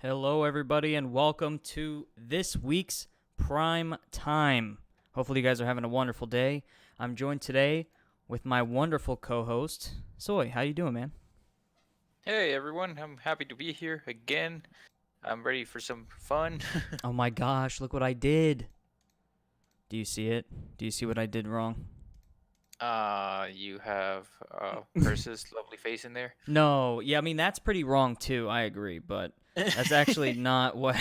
Hello, everybody, and welcome to this week's Prime Time. Hopefully, you guys are having a wonderful day. I'm joined today with my wonderful co-host, Soy. How you doing, man? Hey everyone, I'm happy to be here again. I'm ready for some fun. Oh my gosh, look what I did. Do you see it? Do you see what I did wrong? You have Curse's lovely face in there. No, yeah, I mean, that's pretty wrong too. I agree, but that's actually not what.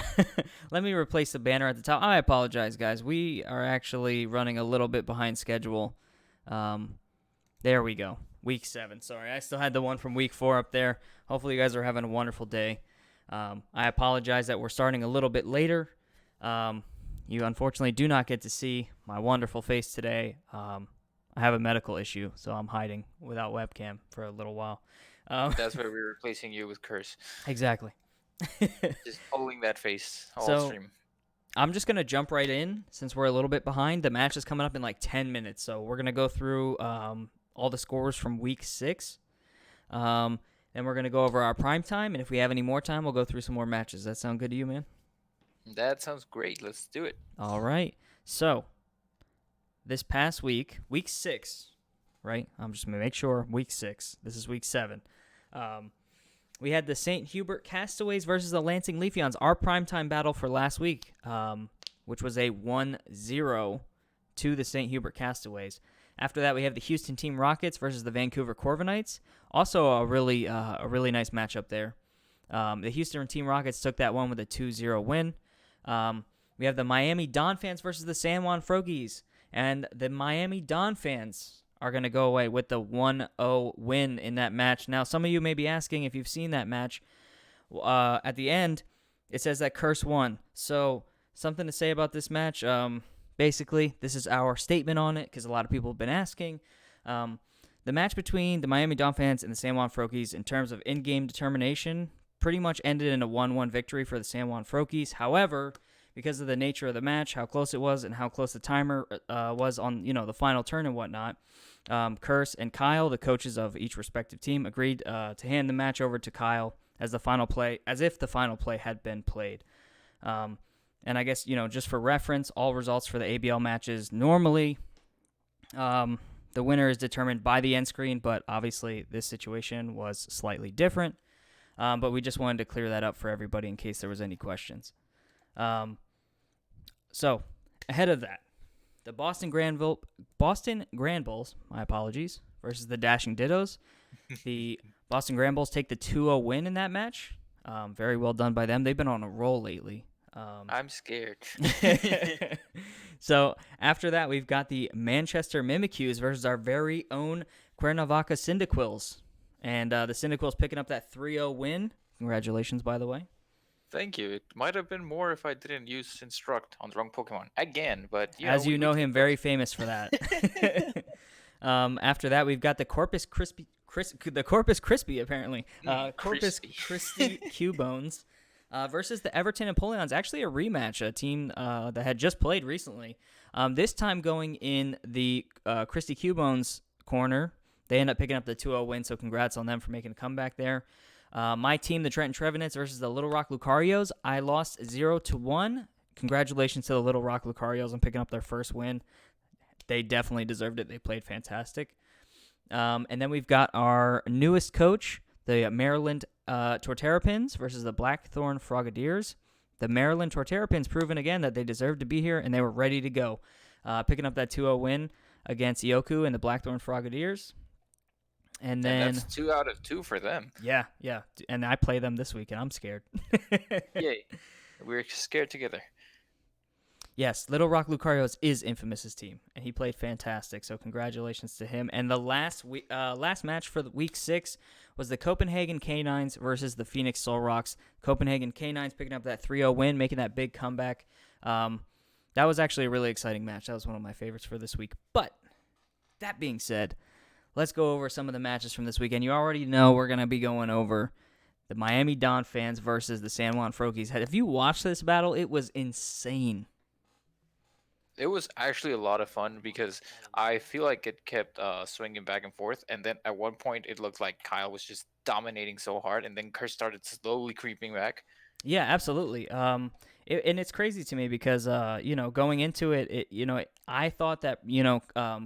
Let me replace the banner at the top. I apologize, guys. We are actually running a little bit behind schedule. Um, There we go. Week 7. Sorry, I still had the one from week 4 up there. Hopefully, you guys are having a wonderful day. I apologize that we're starting a little bit later. You unfortunately do not get to see my wonderful face today. I have a medical issue, so I'm hiding without webcam for a little while. That's why we're replacing you with Curse. Exactly. Just holding that face all So stream. I'm just gonna jump right in since we're a little bit behind. The match is coming up in like 10 minutes, so we're gonna go through all the scores from week 6. Then we're gonna go over our prime time, and if we have any more time, we'll go through some more matches. That sound good to you, man? That sounds great. Let's do it. All right. So this past week, week 6, right? I'm just gonna make sure week 6. This is week 7. Um, we had the St. Hubert Castaways versus the Lansing Leafeons, our primetime battle for last week, which was a 1-0 to the St. Hubert Castaways. After that, we have the Houston Team Rockets versus the Vancouver Corviknights. Also a really nice matchup there. The Houston Team Rockets took that one with a 2-0 win. We have the Miami Don fans versus the San Juan Frogies. And the Miami Don fans are going to go away with the 1-0 win in that match. Now, some of you may be asking if you've seen that match. At the end, it says that Curse won. So, something to say about this match. Basically, this is our statement on it because a lot of people have been asking. The match between the Miami Don fans and the San Juan Frokies in terms of in-game determination pretty much ended in a 1-1 victory for the San Juan Frokies. However, because of the nature of the match, how close it was, and how close the timer was on the final turn and whatnot, Curse and Kyle, the coaches of each respective team, agreed to hand the match over to Kyle as if the final play had been played. And I guess just for reference, all results for the ABL matches normally, the winner is determined by the end screen, but obviously this situation was slightly different. But we just wanted to clear that up for everybody in case there was any questions. So, ahead of that, the Boston Grand Bulls, my apologies, versus the Dashing Dittos. The Boston Grand Bulls take the 2-0 win in that match. Very well done by them. They've been on a roll lately. I'm scared. So, after that, we've got the Manchester Mimicues versus our very own Cuernavaca Cyndaquils. And the Cyndaquils picking up that 3-0 win. Congratulations, by the way. Thank you. It might have been more if I didn't use Instruct on the wrong Pokemon again, but As you we know take him, those. very famous for that. After that, we've got the Corpus Crispy, apparently. Corpus Crispy. Christi Cubones versus the Everton Empoleons. Actually, a rematch, a team that had just played recently. This time going in the Christy Cubones corner. They end up picking up the 2-0 win, so congrats on them for making a comeback there. My team, the Trenton Trevenants versus the Little Rock Lucarios. I lost 0-1. Congratulations to the Little Rock Lucarios on picking up their first win. They definitely deserved it. They played fantastic. And then we've got our newest coach, the Maryland Torterrapins versus the Blackthorn Frogadiers. The Maryland Torterrapins proven again that they deserved to be here, and they were ready to go. Picking up that 2-0 win against Ioku and the Blackthorn Frogadiers. And then that's 2 out of 2 for them. Yeah. And I play them this week, and I'm scared. Yay. We're scared together. Yes, Little Rock Lucarios is Infamous's team, and he played fantastic. So congratulations to him. And the last match for the week 6 was the Copenhagen Canines versus the Phoenix Soul Rocks. Copenhagen Canines picking up that 3-0 win, making that big comeback. That was actually a really exciting match. That was one of my favorites for this week. But that being said, let's go over some of the matches from this weekend. You already know we're going to be going over the Miami Don fans versus the San Juan Frokies. Have you watched this battle? It was insane. It was actually a lot of fun because I feel like it kept swinging back and forth, and then at one point it looked like Kyle was just dominating so hard, and then Kurt started slowly creeping back. Yeah, absolutely. And it's crazy to me because, going into I thought that,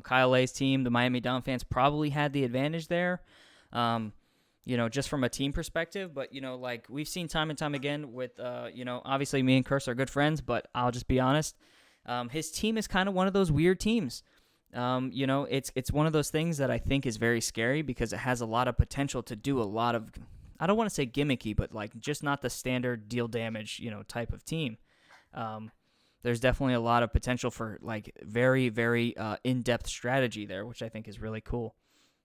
Kyle A's team, the Miami Dolphins, probably had the advantage there, um, just from a team perspective. But, like we've seen time and time again with, obviously me and Curse are good friends, but I'll just be honest. His team is kind of one of those weird teams. It's one of those things that I think is very scary because it has a lot of potential to do a lot of, I don't want to say gimmicky, but like just not the standard deal damage, type of team. Um, there's definitely a lot of potential for like very, very in-depth strategy there, which I think is really cool.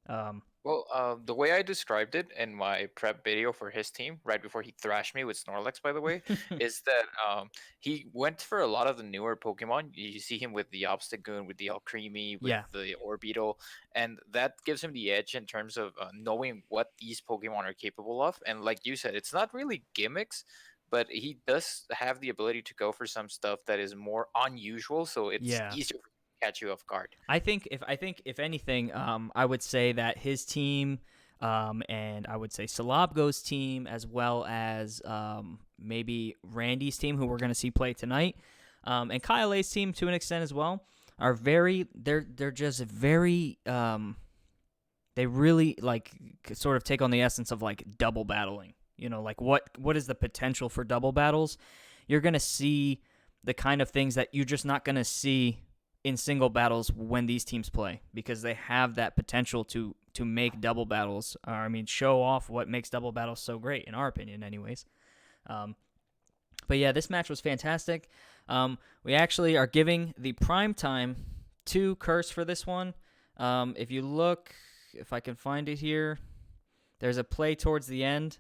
Um, Well, the way I described it in my prep video for his team, right before he thrashed me with Snorlax, by the way, is that he went for a lot of the newer Pokemon. You see him with the Obstagoon, with the Alcremie, with yeah, the Orbeetle, and that gives him the edge in terms of knowing what these Pokemon are capable of. And like you said, it's not really gimmicks, but he does have the ability to go for some stuff that is more unusual, so it's yeah. easier to catch you off guard. I think if anything, I would say that his team, and I would say Salabgo's team, as well as maybe Randy's team, who we're going to see play tonight, and Kyle A's team to an extent as well, are they're just very they really like sort of take on the essence of like double battling. Like what is the potential for double battles? You're going to see the kind of things that you're just not going to see in single battles when these teams play because they have that potential to make double battles, or I mean show off what makes double battles so great in our opinion anyways. But yeah, this match was fantastic. We actually are giving the prime time to Curse for this one. If you look, if I can find it here, there's a play towards the end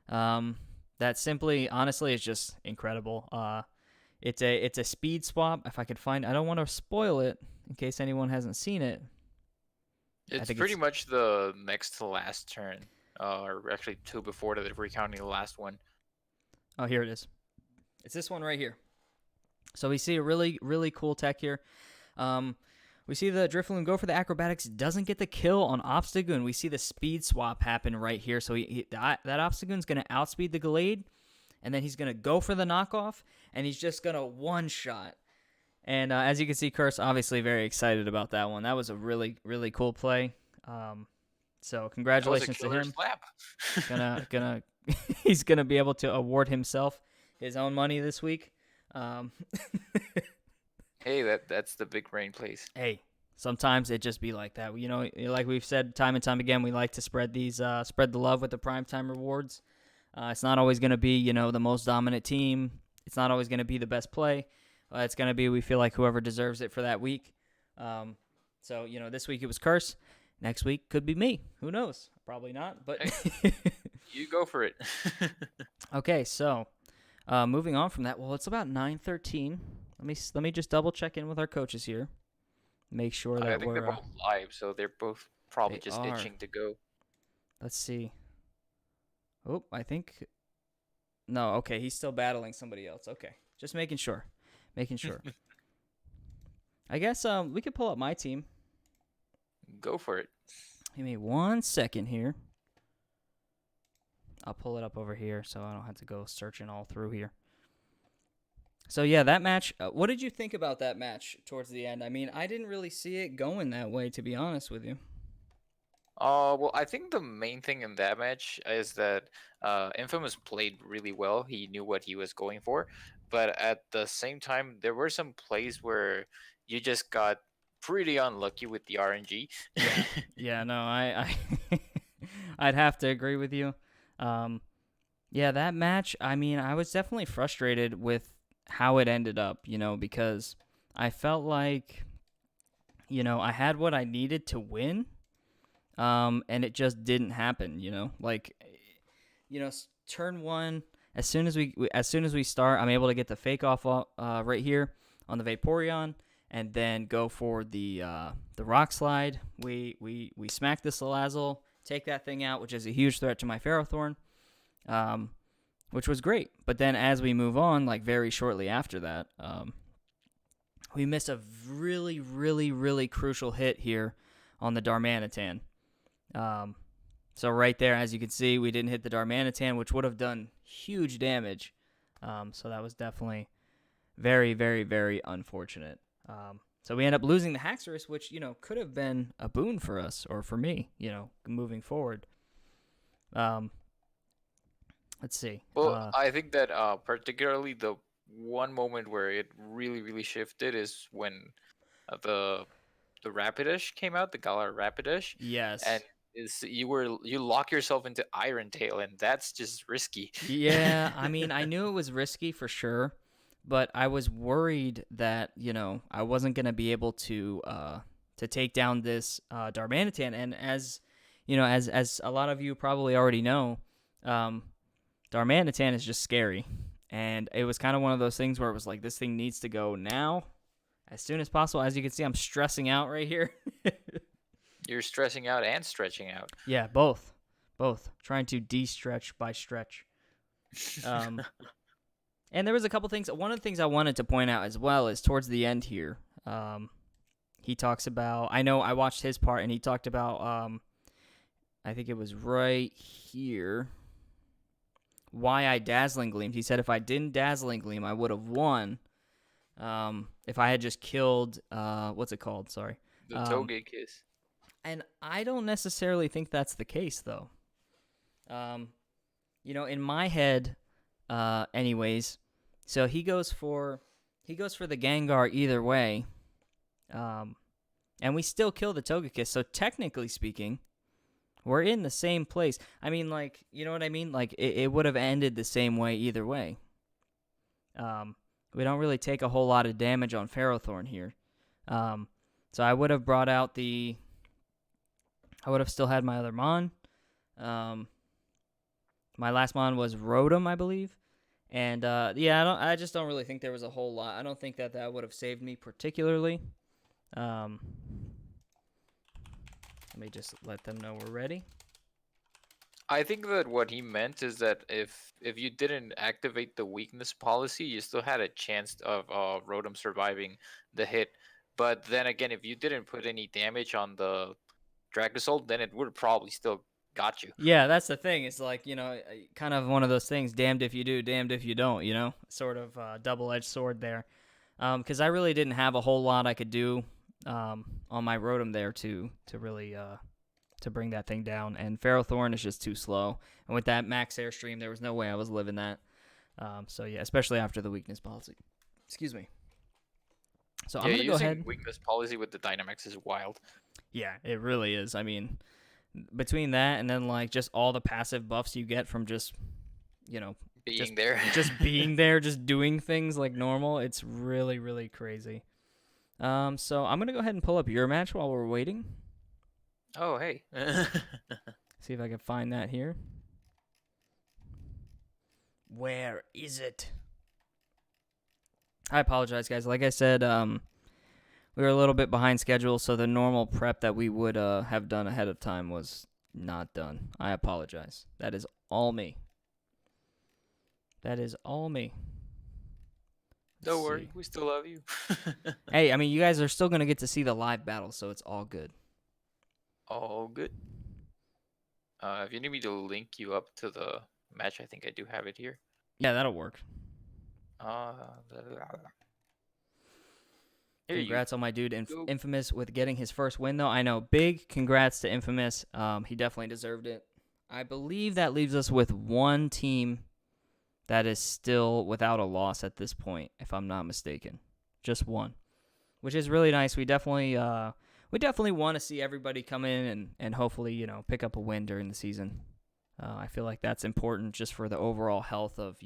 that simply, honestly, is just incredible. It's a speed swap. If I could find, I don't want to spoil it in case anyone hasn't seen it. I It's think pretty it's much the next to last turn, or actually two before that if we're counting the last one. oh here it is. It's this one right here. So we see a really really cool tech here. We see the Drifloon go for the acrobatics, doesn't get the kill on Obstagoon. We see the speed swap happen right here. So that Obstagoon's going to outspeed the Gallade, and then he's going to go for the knockoff, and he's just going to one-shot. And as you can see, Curse obviously very excited about that one. That was a really, really cool play. So That was a congratulations to killer him. slap. He's gonna be able to award himself his own money this week. Um, Hey, that's the big brain plays. hey, sometimes it just be like that. Like we've said time and time again, we like to spread the love with the primetime rewards. It's not always gonna be the most dominant team. It's not always gonna be the best play. It's gonna be we feel like whoever deserves it for that week. So this week it was Curse. Next week could be me. Who knows? Probably not. But Hey, you go for it. okay, so moving on from that. Well, it's about 9:13. Let me just double check in with our coaches here. Make sure I that think they're we're both live, so they're both probably they just are. itching to go. Let's see. Oh, I think no. Okay, he's still battling somebody else. Okay, just making sure. Making sure. I guess we could pull up my team. Go for it. Give me 1 second here. I'll pull it up over here so I don't have to go searching all through here. So yeah, that match. What did you think about that match towards the end? I mean, I didn't really see it going that way, to be honest with you. Well, I think the main thing in that match is that Infamous played really well. He knew what he was going for, but at the same time, there were some plays where you just got pretty unlucky with the RNG. Yeah, yeah, no, I'd have to agree with you. Yeah, that match. I mean, I was definitely frustrated with how it ended up. Because I felt like, I had what I needed to win. And it just didn't happen, turn one, as soon as we start, I'm able to get the fake off right here on the Vaporeon, and then go for the rock slide. We smack the Salazzle, take that thing out, which is a huge threat to my Ferrothorn, which was great. But then as we move on, like very shortly after that, we miss a really, really, really crucial hit here on the Darmanitan. So right there, as you can see, we didn't hit the Darmanitan, which would have done huge damage. So that was definitely very, very, very unfortunate. So we end up losing the Haxorus, which, could have been a boon for us or for me, moving forward. Let's see. Well, I think that particularly the one moment where it really, really shifted is when the Rapidash came out, the Galar Rapidash, and Yes. you lock yourself into Iron Tail, and that's just risky. Yeah, I mean, I knew it was risky for sure, but I was worried that, I wasn't going to be able to take down this Darmanitan. And as, as a lot of you probably already know, Darmanitan is just scary. And it was kind of one of those things where it was like, this thing needs to go now, as soon as possible. As you can see, I'm stressing out right here. You're stressing out and stretching out. Yeah, both. Trying to de-stretch by stretch. And there was a couple things. One of the things I wanted to point out as well is towards the end here. He talks about, I know I watched his part, and he talked about, I think it was right here, why I Dazzling Gleamed. He said if I didn't Dazzling Gleam, I would have won. If I had just killed, what's it called? Sorry. The Togekiss. And I don't necessarily think that's the case, though. In my head, anyways, so he goes for the Gengar either way, and we still kill the Togekiss. So technically speaking, we're in the same place. I mean, like, you know what I mean? Like, it would have ended the same way either way. We don't really take a whole lot of damage on Ferrothorn here. So I would have brought out I would have still had my other Mon. My last Mon was Rotom, I believe. And, I just don't really think there was a whole lot. I don't think that would have saved me particularly. Let me just let them know we're ready. I think that what he meant is that if you didn't activate the weakness policy, you still had a chance of Rotom surviving the hit. But then again, if you didn't put any damage on the Dracozolt, then it would have probably still got you. Yeah, that's the thing. It's like, kind of one of those things, damned if you do, damned if you don't, sort of double-edged sword there. Because I really didn't have a whole lot I could do on my Rotom there to really to bring that thing down. And Ferrothorn is just too slow. And with that max Airstream, there was no way I was living that. So, yeah, especially after the weakness policy. Excuse me. So I'm going to go ahead. Using weakness policy with the Dynamax is wild. Yeah, it really is. I mean, between that and then, like, just all the passive buffs you get from just, Being there. just being there, just doing things like normal, it's really, really crazy. So I'm going to go ahead and pull up your match while we're waiting. Oh, hey. See if I can find that here. Where is it? I apologize, guys. Like I said, we were a little bit behind schedule, so the normal prep that we would have done ahead of time was not done. I apologize. That is all me. Don't worry, we still love you. Hey, I mean, you guys are still going to get to see the live battle, so it's all good. All good. If you need me to link you up to the match, I think I do have it here. Yeah, that'll work. Congrats on my dude Infamous with getting his first win, though. I know, big congrats to Infamous. He definitely deserved it. I believe that leaves us with one team that is still without a loss at this point, if I'm not mistaken. Just one, which is really nice. We definitely want to see everybody come in and hopefully, pick up a win during the season. I feel like that's important just for the overall health of,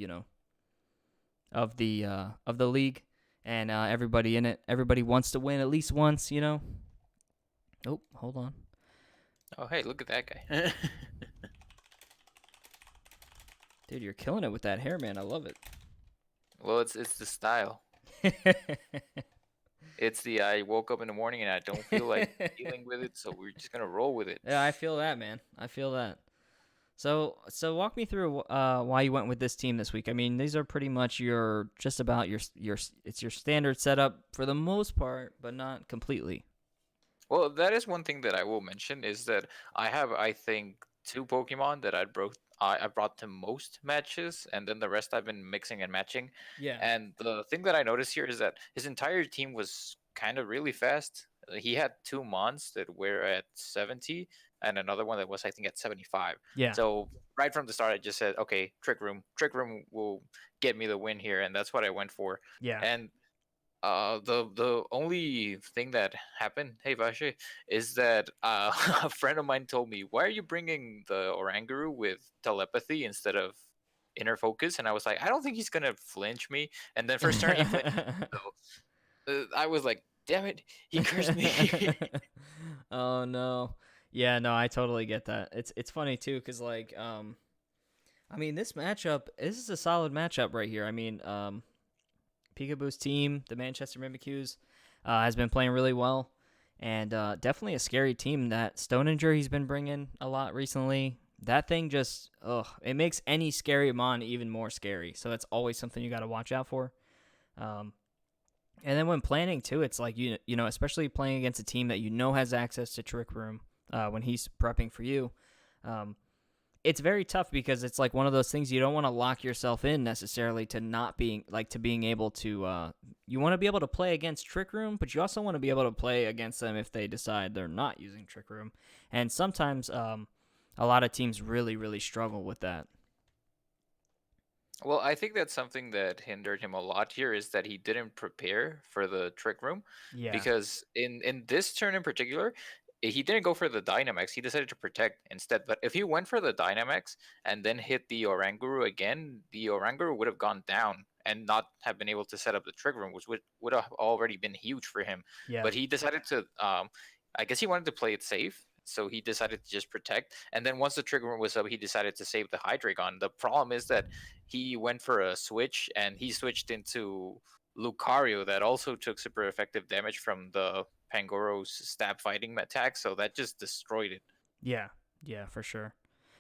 of the league and everybody in it. Everybody wants to win at least once, Oh, hold on. Oh, hey, look at that guy. Dude, you're killing it with that hair, man. I love it. Well, it's the style. It's the I woke up in the morning and I don't feel like dealing with it, so we're just gonna roll with it. Yeah, I feel that, man. I feel that. So walk me through why you went with this team this week. I mean, these are pretty much your it's your standard setup for the most part, but not completely. Well, that is one thing that I will mention is that I have, I think, 2 Pokemon that I brought to most matches, and then the rest I've been mixing and matching. Yeah. And the thing that I noticed here is that his entire team was kind of really fast. He had two Mons that were at 70 and another one that was, I think, at 75. Yeah. So right from the start, I just said, okay, Trick Room will get me the win here, and that's what I went for. Yeah. And the only thing that happened, hey Vashi, is that a friend of mine told me, "Why are you bringing the Oranguru with telepathy instead of inner focus?" And I was like, "I don't think he's gonna flinch me." And then first turn he flinched. So I was like, "Damn it, he cursed me." Oh no. Yeah, no, I totally get that. It's funny too, cause like I mean, this is a solid matchup right here. I mean, Peekaboo's team, the Manchester Mimikyus, has been playing really well, and definitely a scary team. That Stoninger he's been bringing a lot recently. That thing just, it makes any scary Mon even more scary. So that's always something you got to watch out for. And then when planning too, it's like you know, especially playing against a team that you know has access to Trick Room when he's prepping for you. It's very tough because it's like one of those things you don't want to lock yourself in necessarily to not being like to being able to you want to be able to play against Trick Room, but you also want to be able to play against them if they decide they're not using Trick Room. And sometimes a lot of teams really struggle with that. Well, I think that's something that hindered him a lot here is that he didn't prepare for the Trick Room, Yeah. because in this turn in particular, he didn't go for the Dynamax. He decided to protect instead. But if he went for the Dynamax and then hit the Oranguru again, the Oranguru would have gone down and not have been able to set up the Trick Room, which would have already been huge for him. Yeah. But he decided to, I guess he wanted to play it safe. So he decided to just protect. And then once the Trick Room was up, he decided to save the Hydreigon. The problem is that he went for a switch and he switched into Lucario that also took super effective damage from the Pangoro's stab fighting attack, so that just destroyed it. Yeah. Yeah, for sure.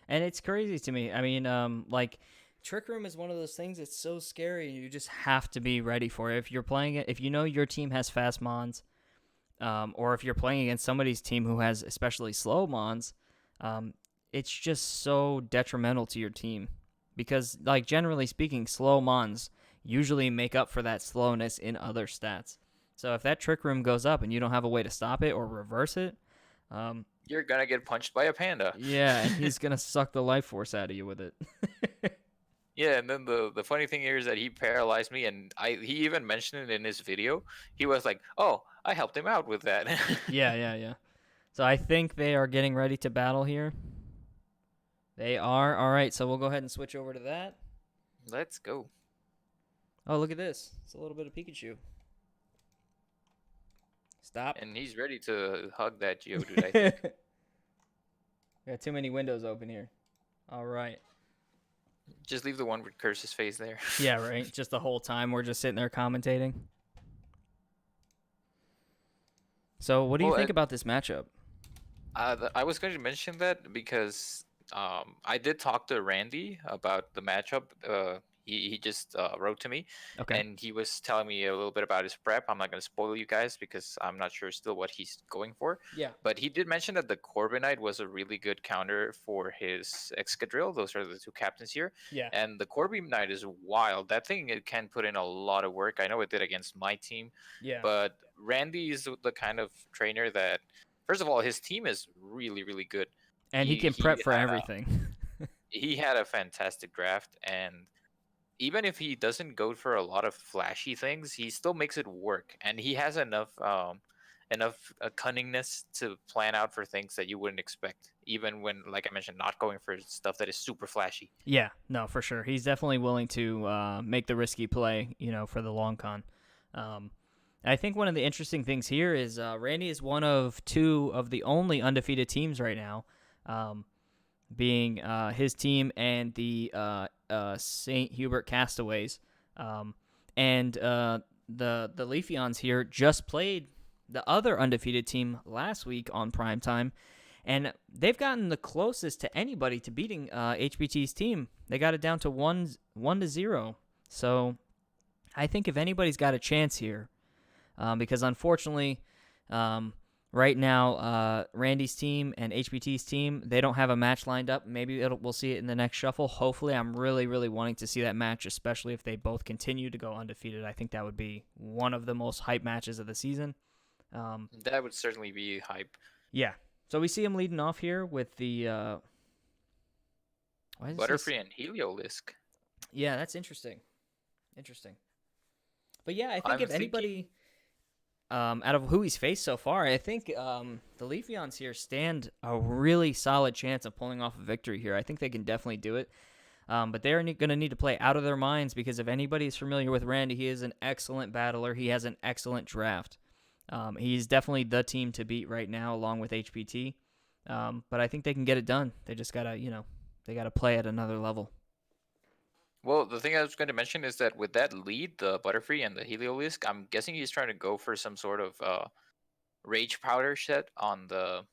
And it's crazy to me. I mean, like Trick Room is one of those things that's so scary. You just have to be ready for it. If you're playing it, if you know your team has fast Mons, or if you're playing against somebody's team who has especially slow Mons, it's just so detrimental to your team. Because, like, generally speaking, slow Mons usually make up for that slowness in other stats. So if that Trick Room goes up and you don't have a way to stop it or reverse it, You're gonna get punched by a panda. yeah, and he's going to suck the life force out of you with it. Yeah, and then the funny thing here is that he paralyzed me, and he even mentioned it in his video. He was like, "Oh, I helped him out with that." Yeah. So I think they are getting ready to battle here. They are. All right, so we'll go ahead and switch over to that. Let's go. Oh, look at this. It's a little bit of Pikachu. Stop. And he's ready to hug that Geodude, I think. Got too many windows open here. All right. Just leave the one with Curse's face there. Yeah, right. Just the whole time we're just sitting there commentating. So what do you think about this matchup? I was going to mention that because I did talk to Randy about the matchup. He just wrote to me, Okay. and he was telling me a little bit about his prep. I'm not going to spoil you guys because I'm not sure still what he's going for. Yeah. But he did mention that the Corbinite was a really good counter for his Excadrill. Those are the two captains here. Yeah. And the Corbinite is wild. That thing, it can put in a lot of work. I know it did against my team. Yeah. But Randy is the kind of trainer that, first of all, his team is really good. And he can prep for everything. He had a fantastic draft, and even if he doesn't go for a lot of flashy things, he still makes it work, and he has enough cunningness to plan out for things that you wouldn't expect, even when, like I mentioned, not going for stuff that is super flashy. Yeah, no, for sure. He's definitely willing to make the risky play, for the long con. I think one of the interesting things here is Randy is one of two of the only undefeated teams right now, being his team and the St. Hubert Castaways. And the Leafeons here just played the other undefeated team last week on Primetime, and they've gotten the closest to anybody to beating HBT's team. They got it down to 1-0. So I think if anybody's got a chance here, because unfortunately, Right now, Randy's team and HBT's team, they don't have a match lined up. Maybe we'll see it in the next shuffle. Hopefully, I'm really, really wanting to see that match, especially if they both continue to go undefeated. I think that would be one of the most hype matches of the season. That would certainly be hype. Yeah. So we see him leading off here with the. Why does this? Butterfree and Heliolisk. Yeah, that's interesting. Interesting. But yeah, I think I'm if anybody, out of who he's faced so far, I think the Leafeons here stand a really solid chance of pulling off a victory here. I think they can definitely do it. But they're going to need to play out of their minds because if anybody's familiar with Randy, he is an excellent battler. He has an excellent draft. He's definitely the team to beat right now, along with HPT. But I think they can get it done. They just gotta, they gotta play at another level. Well, the thing I was going to mention is that with that lead, the Butterfree and the Heliolisk, I'm guessing he's trying to go for some sort of Rage Powder set on the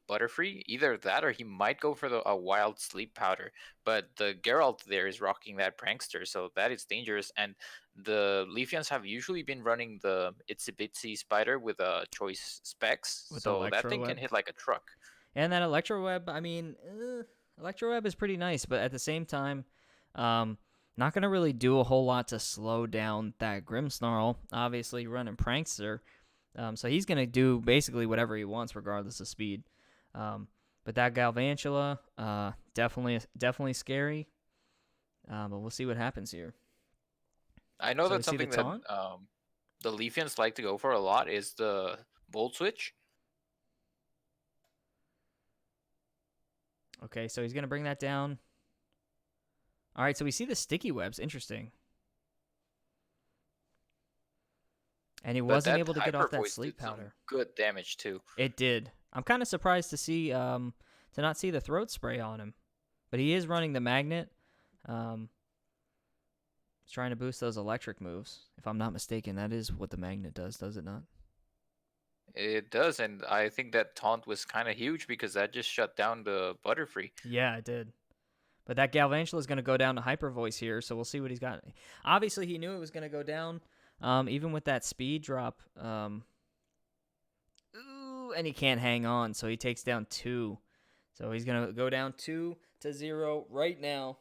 Butterfree. Either that, or he might go for a Wild Sleep Powder. But the Geralt there is rocking that Prankster, so that is dangerous. And the Leafeons have usually been running the Itsy Bitsy Spider with choice specs, With so that Electro thing Web. can hit like a truck. And that Electro Web, I mean, Electro Web is pretty nice, but at the same time, not going to really do a whole lot to slow down that Grimmsnarl. Obviously, running Prankster. So he's going to do basically whatever he wants, regardless of speed. But that Galvantula, definitely scary. But we'll see what happens here. I know So that's something that taunt? the Leafeons like to go for a lot is the Volt Switch. Okay, so he's going to bring that down. All right, so we see the sticky webs. Interesting. And he wasn't able to get off that sleep powder. Good damage too. It did. I'm kind of surprised to see to not see the throat spray on him, but he is running the magnet. He's trying to boost those electric moves. If I'm not mistaken, that is what the magnet does it not? It does, and I think that taunt was kind of huge because that just shut down the Butterfree. Yeah, it did. But that Galvantula is going to go down to Hyper Voice here, so we'll see what he's got. Obviously, he knew it was going to go down, even with that speed drop. And he can't hang on, so he takes down 2. So he's going to go down 2-0 right now.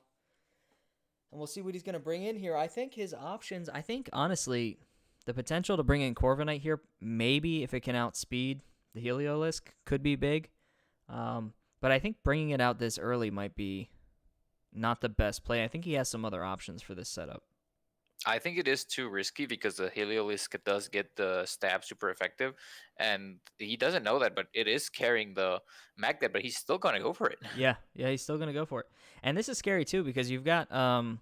And we'll see what he's going to bring in here. I think his options, honestly, the potential to bring in Corviknight here, maybe if it can outspeed the Heliolisk, could be big. But I think bringing it out this early might be not the best play. I think he has some other options for this setup. I think it is too risky because the Heliolisk does get the stab super effective, and he doesn't know that, but it is carrying the magnet, but he's still going to go for it. Yeah, he's still going to go for it. And this is scary too because you've got Bunnelby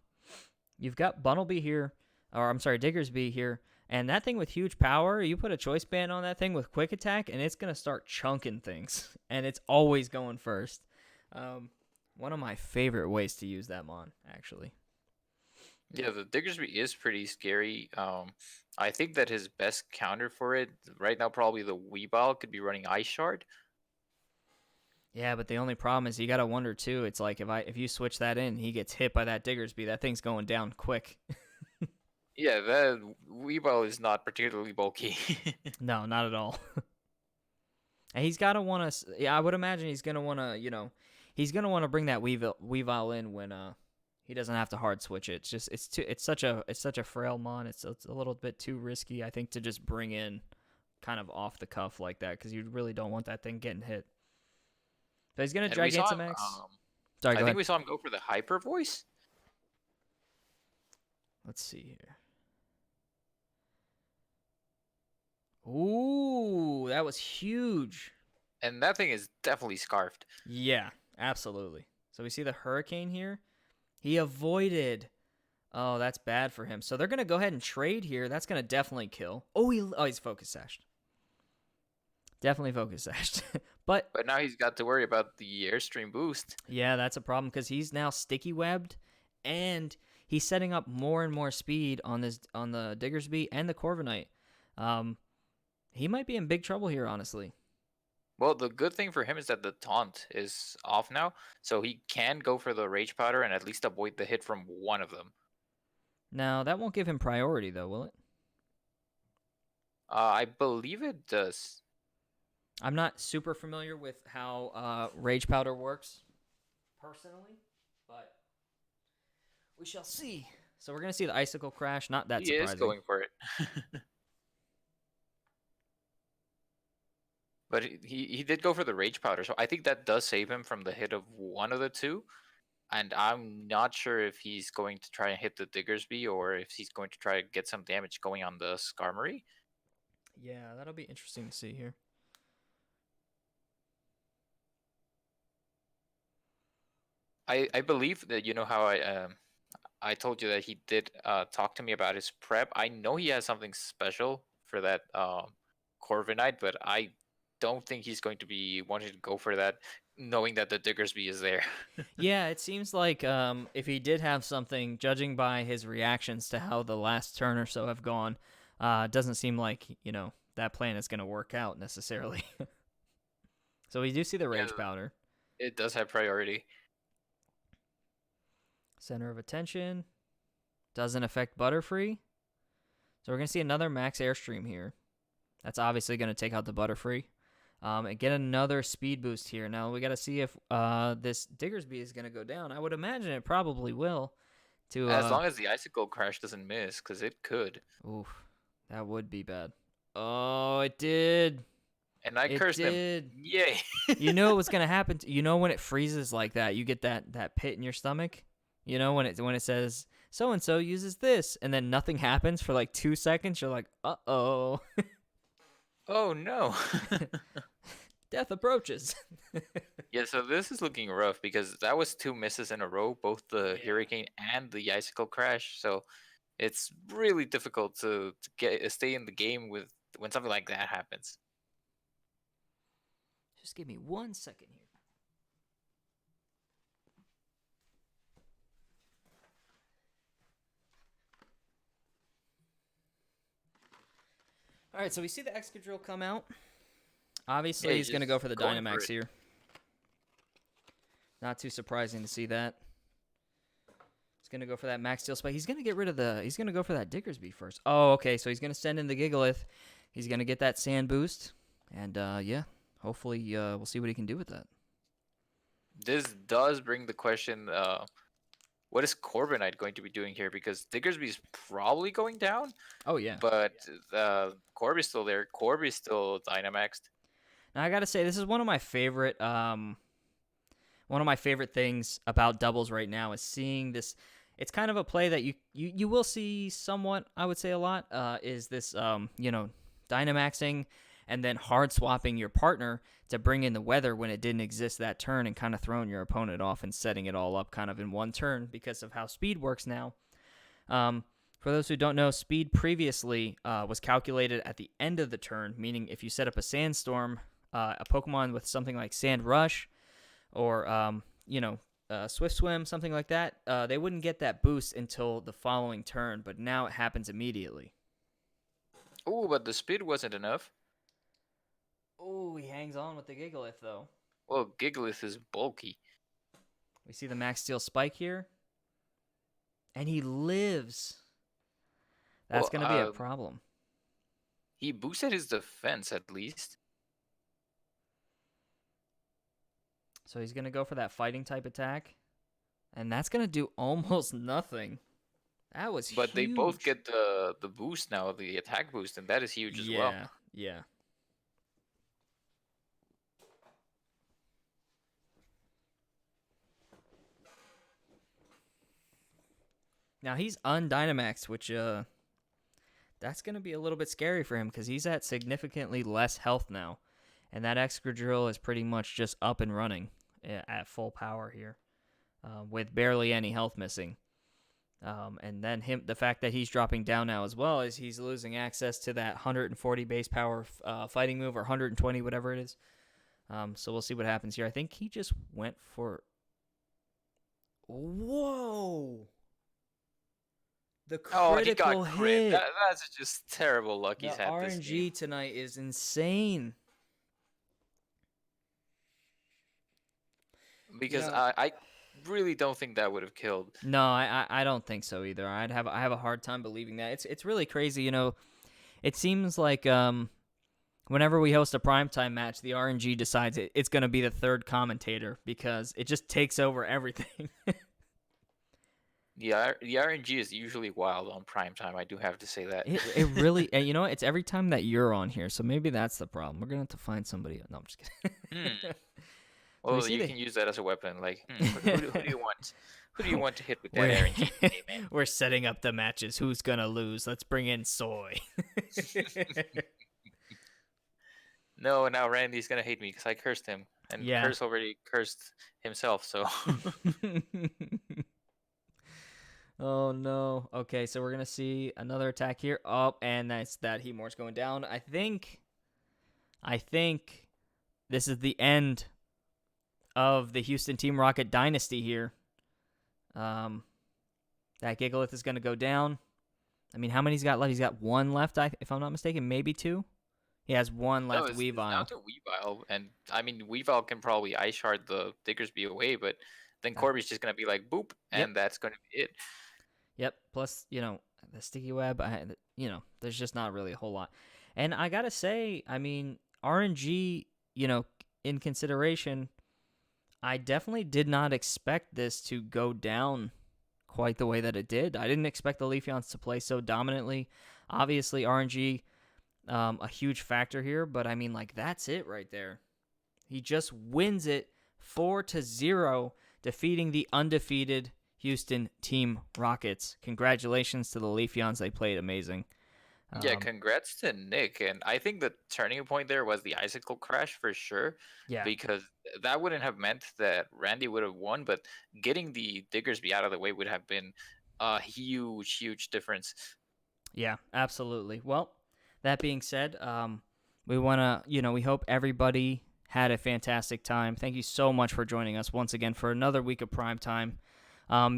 here, or I'm sorry, Diggersby here, and that thing with huge power, you put a choice band on that thing with quick attack, and it's going to start chunking things, and it's always going first. One of my favorite ways to use that mon, actually. Yeah, the Diggersby is pretty scary. I think that his best counter for it right now, probably the Weebile, could be running Ice Shard. Yeah, but the only problem is you gotta wonder too. It's like if you switch that in, he gets hit by that Diggersby. That thing's going down quick. Yeah, that Weebile is not particularly bulky. No, not at all. And he's gotta want to. Yeah, I would imagine he's gonna want to. He's gonna want to bring that Weavile in when he doesn't have to hard switch it. It's such a frail mon. It's a little bit too risky, I think, to just bring in kind of off the cuff like that because you really don't want that thing getting hit. But he's gonna Gigantamax. Sorry, I think we saw him go for the Hyper Voice. Let's see here. Ooh, that was huge. And that thing is definitely scarfed. Yeah, absolutely. So we see the Hurricane here. He avoided. Oh, that's bad for him. So they're going to go ahead and trade here. That's going to definitely kill. He's Focus Sashed. Definitely Focus Sashed. But now he's got to worry about the Airstream boost. Yeah, that's a problem because he's now Sticky Webbed, and he's setting up more and more speed on the Diggersby and the Corviknight. He might be in big trouble here, honestly. Well, the good thing for him is that the taunt is off now, so he can go for the Rage Powder and at least avoid the hit from one of them. Now, that won't give him priority, though, will it? I believe it does. I'm not super familiar with how Rage Powder works personally, but we shall see. So we're going to see the Icicle Crash. Not that He is surprising. going for it. But he did go for the Rage Powder, so I think that does save him from the hit of one of the two. And I'm not sure if he's going to try and hit the Diggersby or if he's going to try to get some damage going on the Skarmory. Yeah, that'll be interesting to see here. I believe that, you know how I told you that he did talk to me about his prep. I know he has something special for that Corviknight, but I don't think he's going to be wanting to go for that, knowing that the Diggersby is there. Yeah, it seems like if he did have something, judging by his reactions to how the last turn or so have gone, it doesn't seem like, that plan is going to work out necessarily. So we do see the Rage Yeah, Powder. it does have priority. Center of Attention. Doesn't affect Butterfree. So we're going to see another Max Airstream here. That's obviously going to take out the Butterfree. And get another speed boost here. Now we got to see if this Diggersby is going to go down. I would imagine it probably will. As long as the Icicle Crash doesn't miss, because it could. Oof, that would be bad. Oh, it did. And I cursed him. Yay. You know what was going to happen. You know when it freezes like that, you get that pit in your stomach? You know when it says so-and-so uses this, and then nothing happens for like 2 seconds, you're like, uh-oh. Oh, no. Death approaches. Yeah, so this is looking rough because that was 2 misses in a row, both the Hurricane and the Icicle Crash. So it's really difficult to stay in the game with when something like that happens. Just give me 1 second here. All right, so we see the Excadrill come out. Obviously, Yeah, he's going to go for the going Dynamax for here. Not too surprising to see that. He's going to go for that Max Steel Spike. He's going to get rid of he's going to go for that Diggersby first. Oh, okay, so he's going to send in the Gigalith. He's going to get that Sand Boost. And, yeah, hopefully we'll see what he can do with that. This does bring the question, what is Corviknight going to be doing here? Because Diggersby is probably going down. Oh, yeah. But Corby's still there. Corby's still Dynamaxed. Now, I got to say, this is one of my favorite things about doubles right now is seeing this. It's kind of a play that you will see somewhat, I would say a lot, is this, Dynamaxing and then hard swapping your partner to bring in the weather when it didn't exist that turn and kind of throwing your opponent off and setting it all up kind of in one turn because of how speed works now. For those who don't know, speed previously was calculated at the end of the turn, meaning if you set up a Sandstorm, a Pokemon with something like Sand Rush or, Swift Swim, something like that, they wouldn't get that boost until the following turn, but now it happens immediately. Oh, but the speed wasn't enough. Oh, he hangs on with the Gigalith, though. Well, Gigalith is bulky. We see the Max Steel Spike here. And he lives. That's going to be a problem. He boosted his defense, at least. So he's going to go for that fighting type attack. And that's going to do almost nothing. That was huge. But they both get the boost now, the attack boost, and that is huge as well. Yeah. Now he's undynamaxed, which that's going to be a little bit scary for him because he's at significantly less health now. And that Excadrill is pretty much just up and running at full power here with barely any health missing. And then the fact that he's dropping down now as well is he's losing access to that 140 base power fighting move or 120, whatever it is. So we'll see what happens here. I think he just went for... Whoa! The critical hit. That's just terrible luck he's had this game. RNG tonight is insane. Because I really don't think that would have killed. No, I don't think so either. I have a hard time believing that. It's really crazy, It seems like whenever we host a primetime match, the RNG decides it's going to be the third commentator because it just takes over everything. The RNG is usually wild on prime time. I do have to say that. It really, and you know what? It's every time that you're on here, so maybe that's the problem. We're going to have to find somebody. No, I'm just kidding. Well, you can use that as a weapon. Like, who do you want? Who do you want to hit with that RNG? Hey, man. We're setting up the matches. Who's going to lose? Let's bring in Soy. No, now Randy's going to hate me because I cursed him. And Curse already cursed himself, so. Oh, no. Okay, so we're going to see another attack here. Oh, and that's that Heatmore's going down. I think this is the end of the Houston Team Rocket dynasty here. That Gigalith is going to go down. I mean, how many he's got left? He's got one left, if I'm not mistaken. Maybe two? He has one left, It's Weavile. down to Weavile. And, I mean, Weavile can probably Ice Shard the Diggersby away, but then Corby's just going to be like, boop, and that's going to be it. Yep. Plus, the sticky web, there's just not really a whole lot. And I got to say, I mean, RNG, in consideration, I definitely did not expect this to go down quite the way that it did. I didn't expect the Leafeons to play so dominantly. Obviously, RNG, a huge factor here, but I mean, that's it right there. He just wins it 4-0, defeating the undefeated Houston Team Rockets. Congratulations to the Leafeons. They played amazing. Yeah, congrats to Nick. And I think the turning point there was the icicle crash for sure. Yeah. Because that wouldn't have meant that Randy would have won, but getting the Diggersby out of the way would have been a huge, huge difference. Yeah, absolutely. Well, that being said, we want to, we hope everybody had a fantastic time. Thank you so much for joining us once again for another week of Primetime.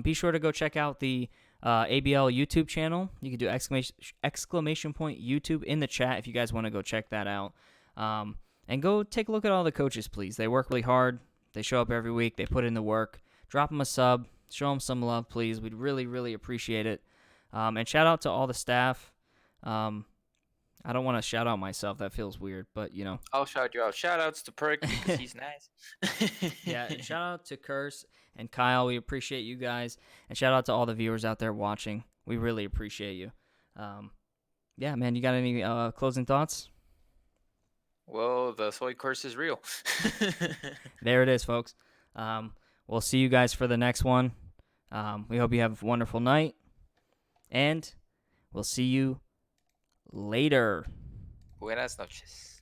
Be sure to go check out the ABL YouTube channel. You can do exclamation point YouTube in the chat if you guys want to go check that out. And go take a look at all the coaches, please. They work really hard. They show up every week. They put in the work. Drop them a sub. Show them some love, please. We'd really, really appreciate it. And shout out to all the staff. I don't want to shout out myself. That feels weird, but I'll shout you out. Shout outs to Perk because he's nice. Yeah, and shout out to Curse and Kyle. We appreciate you guys. And shout out to all the viewers out there watching. We really appreciate you. Yeah, man, you got any closing thoughts? Well, the soy curse is real. There it is, folks. We'll see you guys for the next one. We hope you have a wonderful night. And we'll see you later. Buenas noches.